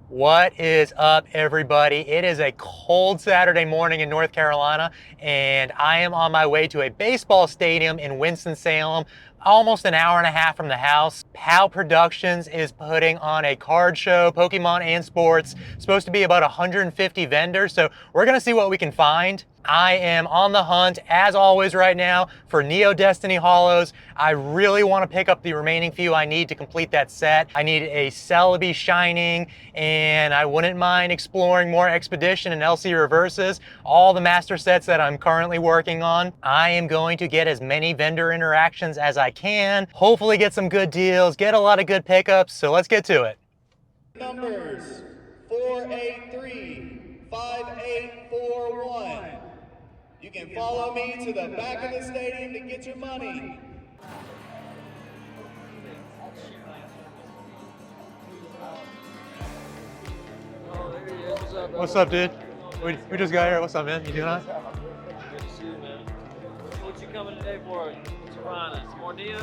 What is up, everybody? It is a cold Saturday morning in North Carolina, and I am on my way to a baseball stadium in Winston Salem, almost an hour and a half from the house. POW Productions is putting on a card show, Pokemon and sports. Supposed to be about 150 vendors, so we're gonna see what we can find. I am on the hunt, as always right now, for Neo Destiny Hollows. I really want to pick up the remaining few I need to complete that set. I need a Celebi Shining, and I wouldn't mind exploring more Expedition and LC Reverses, all the master sets that I'm currently working on. I am going to get as many vendor interactions as I can, hopefully get some good deals, get a lot of good pickups, so let's get to it. Numbers 483 5841. You can follow me to the back of the stadium to get your money. What's up, dude? We just got here. What's up, man? You doing all right? Good to see you, man. What you coming today for? What's you buying us? More Neo?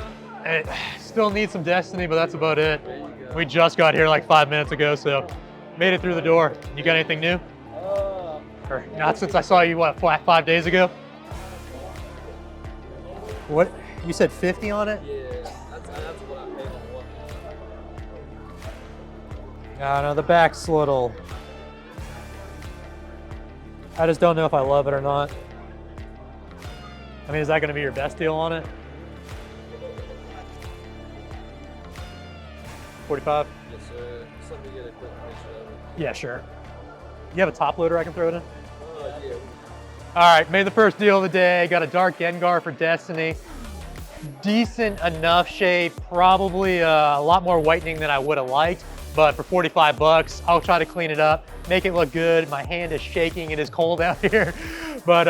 Still need some Destiny, but that's about it. There you go. We just got here like 5 minutes ago, so made it through the door. You got anything new? Or not since I saw you, what, 5 days ago? What? You said 50 on it? Yeah, that's what I paid on one. I know, the back's a little... I just don't know if I love it or not. I mean, is that gonna be your best deal on it? 45? Yes, sir. Something to get a quick picture of it. Yeah, sure. You have a top loader I can throw it in? Yeah. All right, made the first deal of the day. Got a Dark Gengar for Destiny. Decent enough shape, probably a lot more whitening than I would have liked, but for 45 bucks, I'll try to clean it up, make it look good. My hand is shaking, it is cold out here, but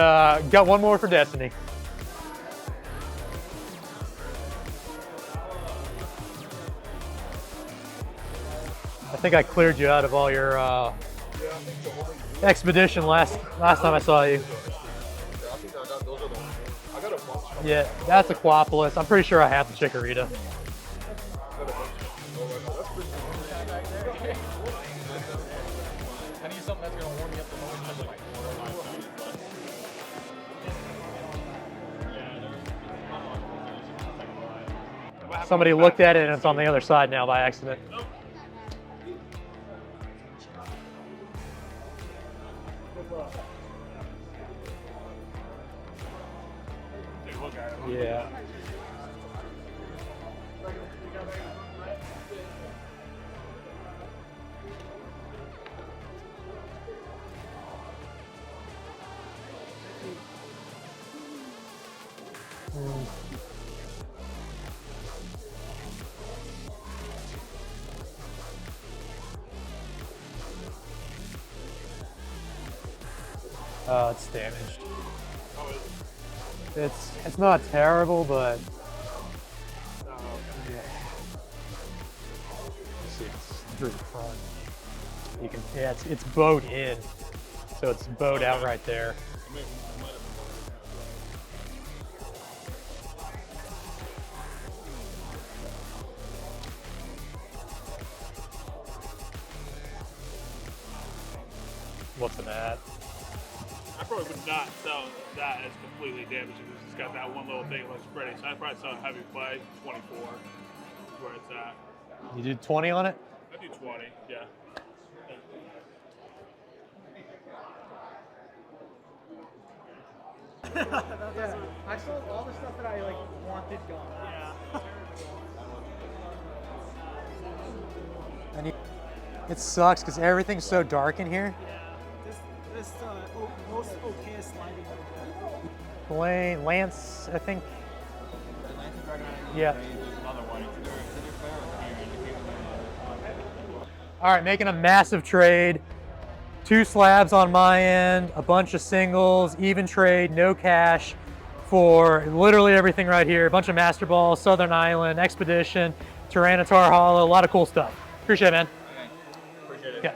got one more for Destiny. I think I cleared you out of all your Expedition last time I saw you. Yeah, that's a Quapolis. I'm pretty sure I have the Chikorita. Somebody looked at it and it's on the other side now by accident. Yeah. Oh, it's damaged. It's not terrible, but yeah. See, it's through the front. You can, yeah, it's bowed in, so it's bowed out right there. What's an at? I probably would not sell that as completely damaged if it's just got that one little thing that looks pretty. So I'd probably sell heavy play, 24 is where it's at. You did 20 on it? I do 20, yeah. Yeah, I sold all the stuff that I wanted gone. Yeah. And it sucks because everything's so dark in here. This most okayest lighting. Lance, I think. Yeah. All right, making a massive trade. 2 slabs on my end, a bunch of singles, even trade, no cash for literally everything right here. A bunch of Master Balls, Southern Island, Expedition, Tyranitar Hollow, a lot of cool stuff. Appreciate it, man. Okay. Appreciate it. Yeah.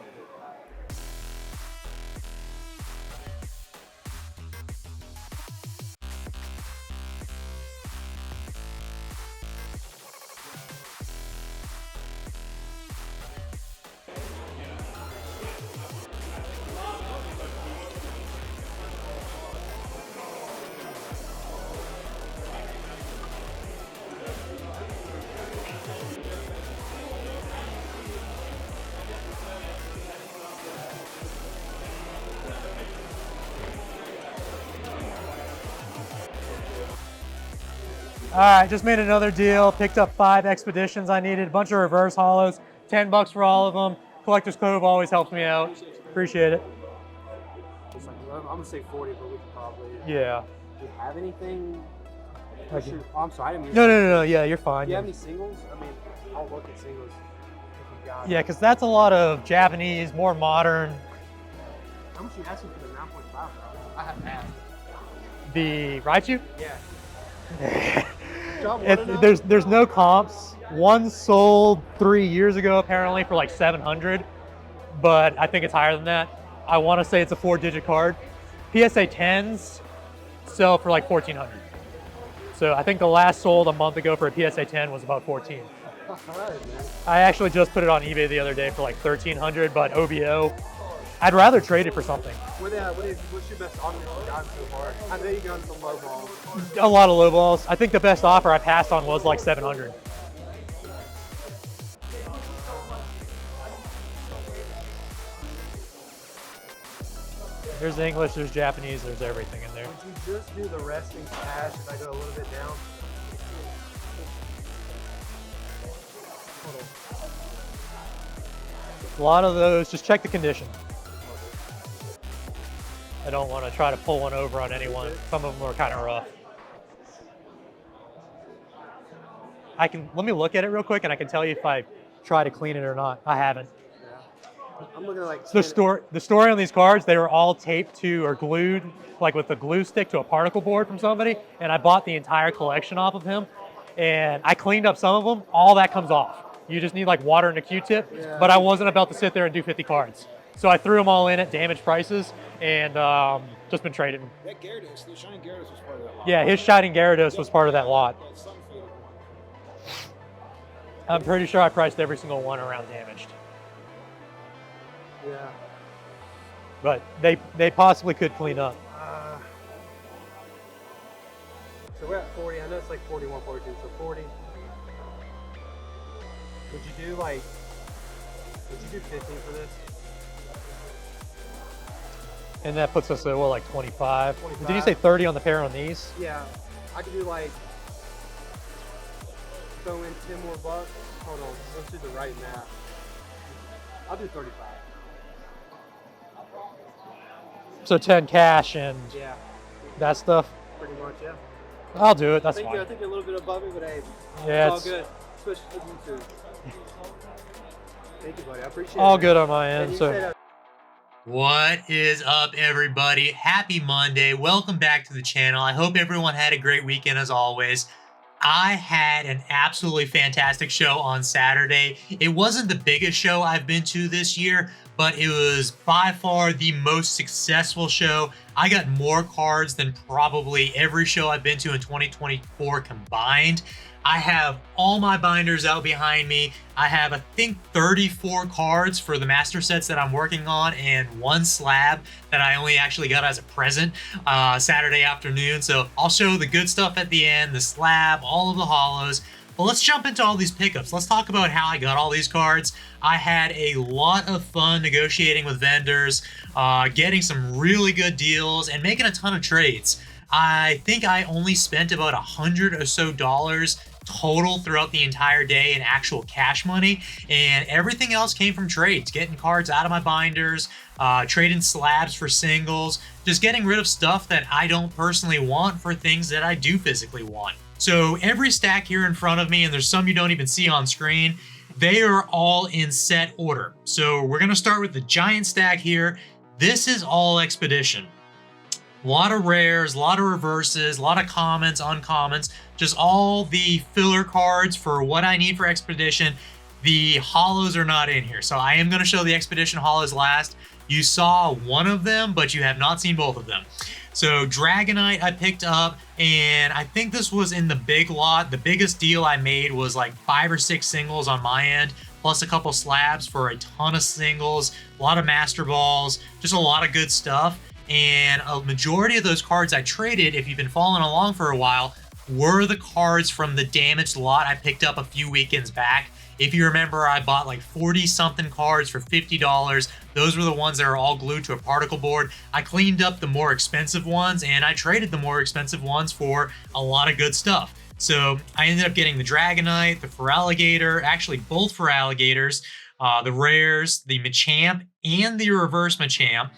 All right, just made another deal. Picked up 5 expeditions I needed, a bunch of reverse hollows, $10 for all of them. Collector's Cove always helps me out. Appreciate it. It's like, I'm gonna say 40, but we could probably. Yeah. Do you have anything? Okay. Oh, I'm sorry, I didn't mean. No. Yeah, you're fine. Do you have any singles? I mean, I'll look at singles if you got. Yeah, because that's a lot of Japanese, more modern. How much you asking for the 9.5? I have asked. The Raichu? Yeah. John, wanna know? There's no comps. One sold 3 years ago apparently for like 700, but I think it's higher than that. I want to say it's a 4-digit card. PSA 10s sell for like 1,400. So I think the last sold a month ago for a PSA 10 was about 14. All right, man. I actually just put it on eBay the other day for like 1,300, but OBO, I'd rather trade it for something. What's your best offer you've gotten so far? I know you've gotten some low balls. A lot of low balls. I think the best offer I passed on was like 700. There's English, there's Japanese, there's everything in there. Would you just do the resting cash if I go a little bit down? Hold on. A lot of those, just check the condition. I don't want to try to pull one over on anyone. Some of them are kind of rough. Let me look at it real quick and I can tell you if I try to clean it or not. I haven't. I'm looking at like. So the story on these cards, they were all taped to or glued, like with a glue stick to a particle board from somebody, and I bought the entire collection off of him, and I cleaned up some of them. All that comes off. You just need like water and a Q-tip, but I wasn't about to sit there and do 50 cards. So I threw them all in at damaged prices, and just been trading. That Gyarados, the Shining Gyarados was part of that lot. Yeah, his Shining Gyarados was part of that lot. I'm pretty sure I priced every single one around damaged. Yeah. But they possibly could clean up. So we're at 40. I know it's like 41, 42. So 40. Would you do 15 for this? And that puts us at what, like 25? 25. Did you say 30 on the pair on these? Yeah. I could do like throw in 10 more bucks. Hold on. Let's do the right math. I'll do 35. So 10 cash and Yeah. that stuff? Pretty much, yeah. I'll do it, that's I fine. think you're a little bit above me, but hey, Yeah, it's all good. Especially for YouTube. Thank you, buddy. I appreciate it. all man. good on my And end. you So. said, What is up, everybody? Happy Monday. Welcome back to the channel. I hope everyone had a great weekend as always. I had an absolutely fantastic show on Saturday. It wasn't the biggest show I've been to this year, but it was by far the most successful show. I got more cards than probably every show I've been to in 2024 combined. I have all my binders out behind me. I have, I think, 34 cards for the master sets that I'm working on and 1 slab that I only actually got as a present Saturday afternoon. So I'll show the good stuff at the end, the slab, all of the hollows. But let's jump into all these pickups. Let's talk about how I got all these cards. I had a lot of fun negotiating with vendors, getting some really good deals, and making a ton of trades. I think I only spent about $100 or so total throughout the entire day in actual cash money, and everything else came from trades, getting cards out of my binders, trading slabs for singles, just getting rid of stuff that I don't personally want for things that I do physically want. So every stack here in front of me, and there's some you don't even see on screen, they are all in set order. So we're gonna start with the giant stack here. This is all Expedition. A lot of rares, a lot of reverses, a lot of commons, uncommons, just all the filler cards for what I need for Expedition. The hollows are not in here, so I am going to show the Expedition hollows last. You saw one of them, but you have not seen both of them. So Dragonite I picked up, and I think this was in the big lot. The biggest deal I made was like 5 or 6 singles on my end, plus a couple slabs for a ton of singles, a lot of Master Balls, just a lot of good stuff. And a majority of those cards I traded, if you've been following along for a while, were the cards from the damaged lot I picked up a few weekends back. If you remember, I bought like 40-something cards for $50. Those were the ones that are all glued to a particle board. I cleaned up the more expensive ones, and I traded the more expensive ones for a lot of good stuff. So I ended up getting the Dragonite, the Feraligatr, actually both Feraligatrs, the rares, the Machamp, and the reverse Machamp.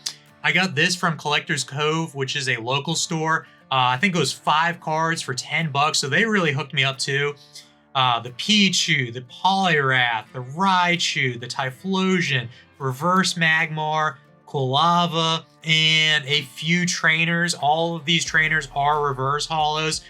I got this from Collector's Cove, which is a local store. I think it was 5 cards for $10, so they really hooked me up too. The Pichu, the Poliwrath, the Raichu, the Typhlosion, reverse Magmar, Quilava, and a few trainers. All of these trainers are reverse holos.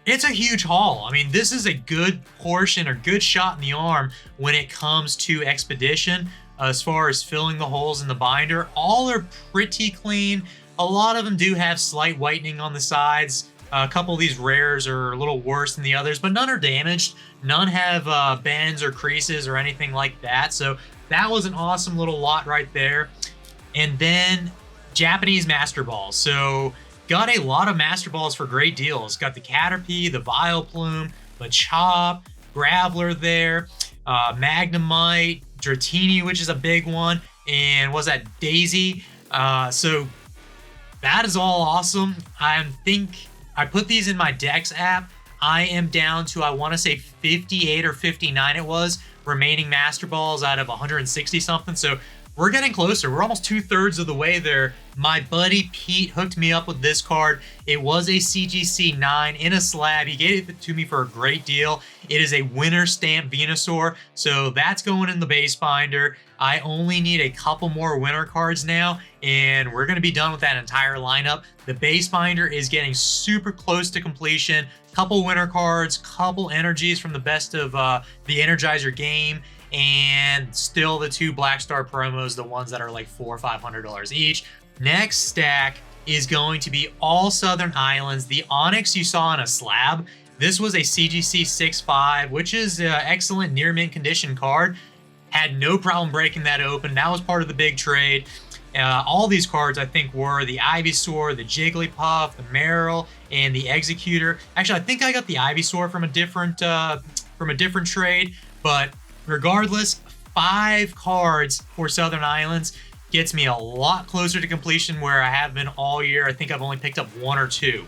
It's a huge haul. I mean, this is a good portion or good shot in the arm when it comes to Expedition. As far as filling the holes in the binder, all are pretty clean. A lot of them do have slight whitening on the sides. A couple of these rares are a little worse than the others, but none are damaged. None have bends or creases or anything like that. So that was an awesome little lot right there. And then Japanese Master Balls. So got a lot of Master Balls for great deals. Got the Caterpie, the Vileplume, Machop, Graveler there, Magnemite, Dratini, which is a big one, and was that Daisy? So that is all awesome. I think I put these in my Dex app. I am down to, I want to say 58 or 59 it was, remaining Master Balls out of 160 something. So we're getting closer. We're almost 2/3 of the way there. My buddy Pete hooked me up with this card. It was a CGC 9 in a slab. He gave it to me for a great deal. It is a winner stamp Venusaur, so that's going in the base binder. I only need a couple more winner cards now, and we're going to be done with that entire lineup. The base binder is getting super close to completion. Couple winner cards, couple energies from the best of the Energizer game, and still the 2 Black Star promos, the ones that are like $400 or $500 each. Next stack is going to be all Southern Islands. The Onyx you saw on a slab. This was a CGC 6.5, which is an excellent near mint condition card. Had no problem breaking that open. That was part of the big trade. All these cards, I think, were the Ivysaur, the Jigglypuff, the Marill, and the Executor. Actually, I think I got the Ivysaur from a different trade, but regardless, 5 cards for Southern Islands gets me a lot closer to completion where I have been all year. I think I've only picked up 1 or 2.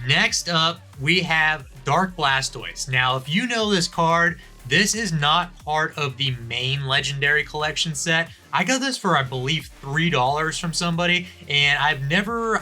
Next up, we have Dark Blastoise. Now, if you know this card, this is not part of the main Legendary Collection set. I got this for, I believe, $3 from somebody, and I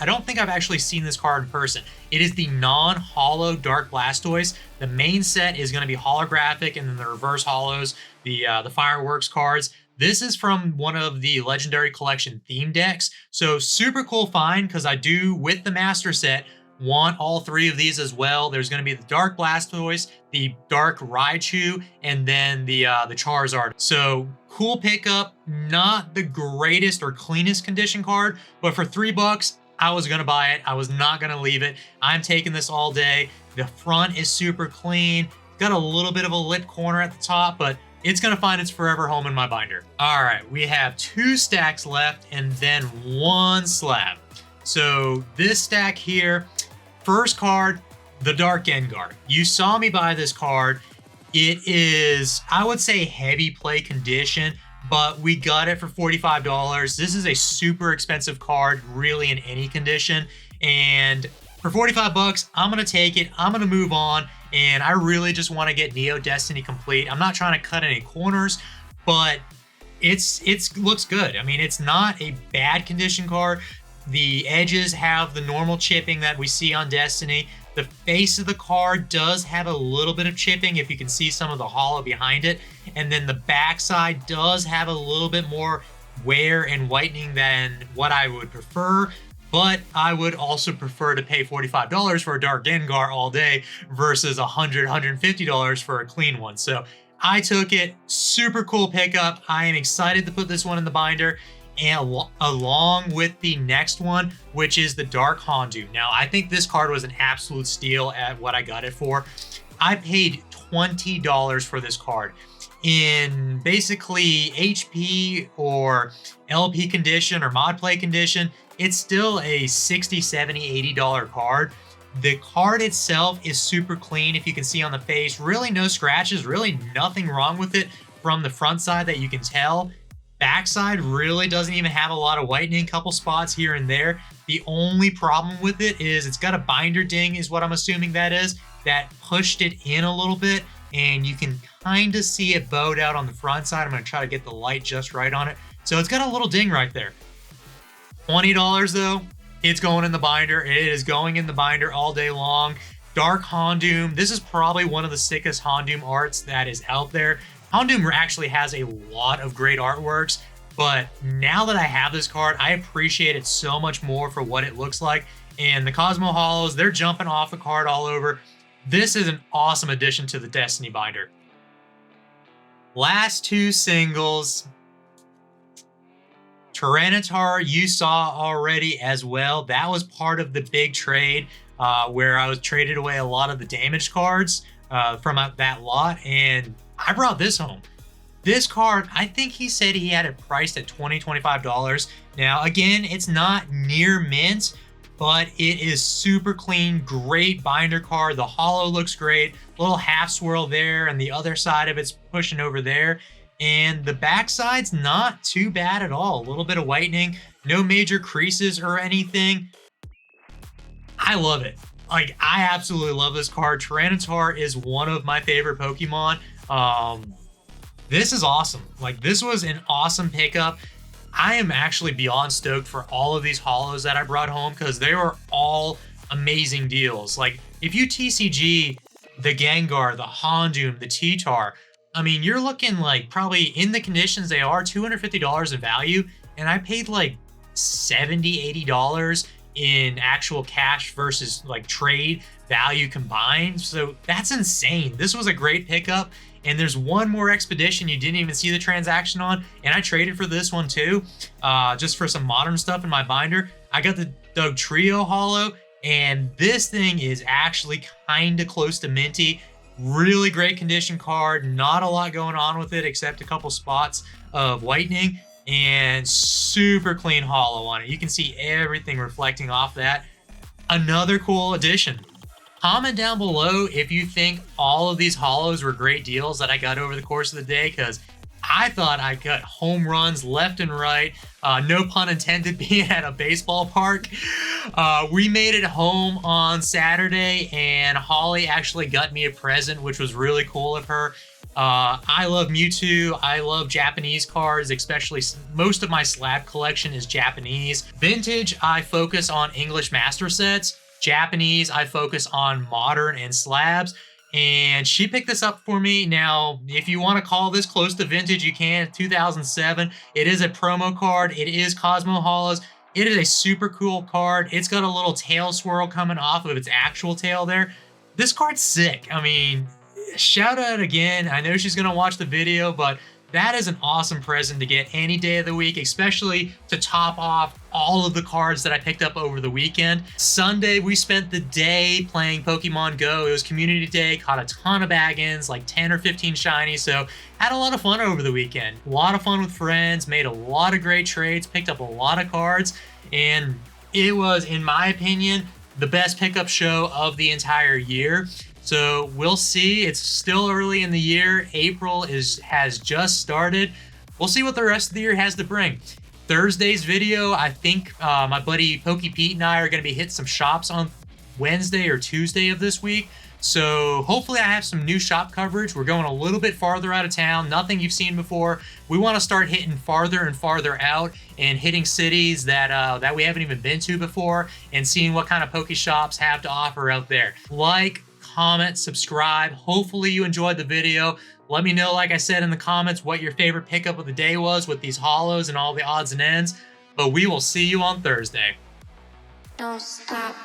don't think I've actually seen this card in person. It is the non-holo Dark Blastoise. The main set is going to be holographic, and then the reverse holos, the fireworks cards. This is from one of the Legendary Collection theme decks, so super cool find, because I do, with the master set, want all 3 of these as well. There's going to be the Dark Blastoise, the Dark Raichu, and then the Charizard. So cool pickup, not the greatest or cleanest condition card, but for $3, I was going to buy it. I was not going to leave it. I'm taking this all day. The front is super clean. Got a little bit of a lit corner at the top, but it's going to find its forever home in my binder. All right, we have 2 stacks left and then 1 slab. So this stack here, first card, the Dark Gengar. You saw me buy this card. It is, I would say, heavy play condition, but we got it for $45. This is a super expensive card, really, in any condition. And for $45, I'm going to take it. I'm going to move on. And I really just want to get Neo Destiny complete. I'm not trying to cut any corners, but it looks good. I mean, it's not a bad condition card. The edges have the normal chipping that we see on Destiny. The face of the card does have a little bit of chipping, if you can see some of the hollow behind it. And then the backside does have a little bit more wear and whitening than what I would prefer. But I would also prefer to pay $45 for a Dark Gengar all day versus $100, $150 for a clean one. So I took it. Super cool pickup. I am excited to put this one in the binder, and along with the next one, which is the Dark Houndoom. Now, I think this card was an absolute steal at what I got it for. I paid $20 for this card. In basically HP or LP condition or mod play condition, it's still a $60, $70, $80 card. The card itself is super clean. If you can see on the face, really no scratches, really nothing wrong with it from the front side that you can tell. Backside really doesn't even have a lot of whitening, couple spots here and there. The only problem with it is it's got a binder ding, is what I'm assuming that is. that pushed it in a little bit, and you can kind of see it bowed out on the front side. I'm going to try to get the light just right on it. So it's got a little ding right there. $20 though, it's going in the binder. It is going in the binder all day long. Dark Houndoom. This is probably one of the sickest Houndoom arts that is out there. Houndoom actually has a lot of great artworks, but now that I have this card, I appreciate it so much more for what it looks like. And the Cosmo Holos, they're jumping off the card all over. This is an awesome addition to the Destiny binder. Last two singles. Tyranitar, you saw already as well. That was part of the big trade where I was traded away a lot of the damaged cards from that lot, and I brought this home. This card, I think he said he had it priced at $20, $25. Now, again, it's not near mint, but it is super clean, great binder card. The holo looks great, little half swirl there, and the other side of it's pushing over there. And the backside's not too bad at all. A little bit of whitening, no major creases or anything. I love it. Like, I absolutely love this card. Tyranitar is one of my favorite Pokemon. This is awesome. Like, this was an awesome pickup. I am actually beyond stoked for all of these holos that I brought home because they were all amazing deals. Like, if you TCG the Gengar, the Houndoom, the T-Tar, I mean, you're looking like probably in the conditions they are, $250 in value, and I paid like $70, $80 in actual cash versus like trade value combined. So that's insane. This was a great pickup. And there's one more expedition you didn't even see the transaction on, and I traded for this one too, just for some modern stuff in my binder. I got the Doug Trio holo, and this thing is actually kind of close to minty. Really great condition card, not a lot going on with it except a couple spots of whitening, and super clean holo on it. You can see everything reflecting off that. Another cool addition. Comment down below if you think all of these holos were great deals that I got over the course of the day, because I thought I got home runs left and right. No pun intended, being at a baseball park. We made it home on Saturday, and Holly actually got me a present, which was really cool of her. I love Mewtwo. I love Japanese cards, especially most of my slab collection is Japanese. Vintage, I focus on English master sets. Japanese, I focus on modern and slabs, and she picked this up for me. Now, if you want to call this close to vintage, you can. 2007. It is a promo card. It is Cosmo Holos. It is a super cool card. It's got a little tail swirl coming off of its actual tail there. This card's sick. I mean, shout out again. I know she's going to watch the video, but that is an awesome present to get any day of the week, especially to top off all of the cards that I picked up over the weekend. Sunday, we spent the day playing Pokemon Go. It was community day, caught a ton of bag-ins, like 10 or 15 shinies, so had a lot of fun over the weekend. A lot of fun with friends, made a lot of great trades, picked up a lot of cards, and it was, in my opinion, the best pickup show of the entire year. So we'll see. It's still early in the year. April has just started. We'll see what the rest of the year has to bring. Thursday's video, I think my buddy Pokey Pete and I are going to be hitting some shops on Wednesday or Tuesday of this week. So hopefully I have some new shop coverage. We're going a little bit farther out of town, nothing you've seen before. We want to start hitting farther and farther out and hitting cities that we haven't even been to before, and seeing what kind of Poke shops have to offer out there. Like, comment, subscribe. Hopefully you enjoyed the video. Let me know, like I said in the comments, what your favorite pickup of the day was with these holos and all the odds and ends. But we will see you on Thursday. Don't stop,